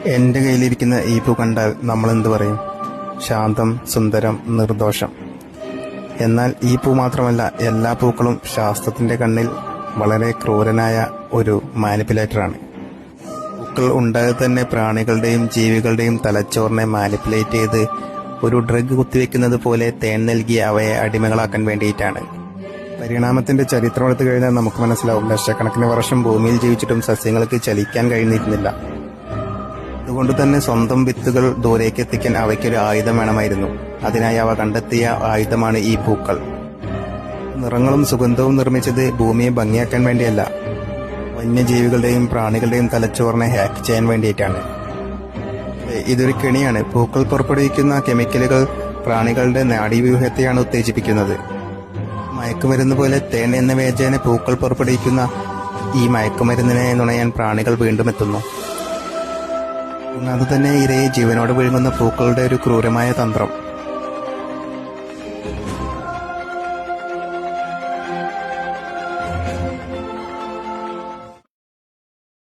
എൻ്റെ കയ്യിലിരിക്കുന്ന ഈ പൂ കണ്ടാൽ നമ്മളെന്ത് പറയും? ശാന്തം, സുന്ദരം, നിർദോഷം. എന്നാൽ ഈ പൂ മാത്രമല്ല, എല്ലാ പൂക്കളും ശാസ്ത്രത്തിൻ്റെ കണ്ണിൽ വളരെ ക്രൂരനായ ഒരു മാനിപ്പുലേറ്ററാണ്. പൂക്കൾ ഉണ്ടായത് തന്നെ പ്രാണികളുടെയും ജീവികളുടെയും തലച്ചോറിനെ മാനിപ്പുലേറ്റ് ചെയ്ത് ഒരു ഡ്രഗ് കുത്തിവെക്കുന്നത് പോലെ തേൻ നൽകി അവയെ അടിമകളാക്കാൻ വേണ്ടിയിട്ടാണ്. പരിണാമത്തിന്റെ ചരിത്രം എടുത്തു കഴിഞ്ഞാൽ നമുക്ക് മനസ്സിലാവും, ലക്ഷക്കണക്കിന് വർഷം ഭൂമിയിൽ ജീവിച്ചിട്ടും സസ്യങ്ങൾക്ക് ചലിക്കാൻ കഴിഞ്ഞിരുന്നില്ല. അതുകൊണ്ട് തന്നെ സ്വന്തം വിത്തുകൾ ദൂരേക്ക് എത്തിക്കാൻ അവയ്ക്കൊരു ആയുധം വേണമായിരുന്നു. അതിനായി അവ കണ്ടെത്തിയ ആയുധമാണ് ഈ പൂക്കൾ. നിറങ്ങളും സുഗന്ധവും നിർമ്മിച്ചത് ഭൂമിയെ ഭംഗിയാക്കാൻ വേണ്ടിയല്ല, വന്യജീവികളുടെയും പ്രാണികളുടെയും തലച്ചോറിനെ ഹാക്ക് ചെയ്യാൻ വേണ്ടിയിട്ടാണ്. ഇതൊരു കെണിയാണ്. പൂക്കൾ പുറപ്പെടുവിക്കുന്ന കെമിക്കലുകൾ പ്രാണികളുടെ നാഡീവ്യൂഹത്തെയാണ് ഉത്തേജിപ്പിക്കുന്നത്. മയക്കുമരുന്ന് പോലെ തേൻ എന്ന വേജേന പൂക്കൾ പുറപ്പെടുവിക്കുന്ന ഈ മയക്കുമരുന്നിനെ നുണയാൻ പ്രാണികൾ വീണ്ടും എത്തുന്നു. അതുതന്നെ ഇരയെ ജീവനോട് വിഴുങ്ങുന്ന പൂക്കളുടെ ഒരു ക്രൂരമായ തന്ത്രം.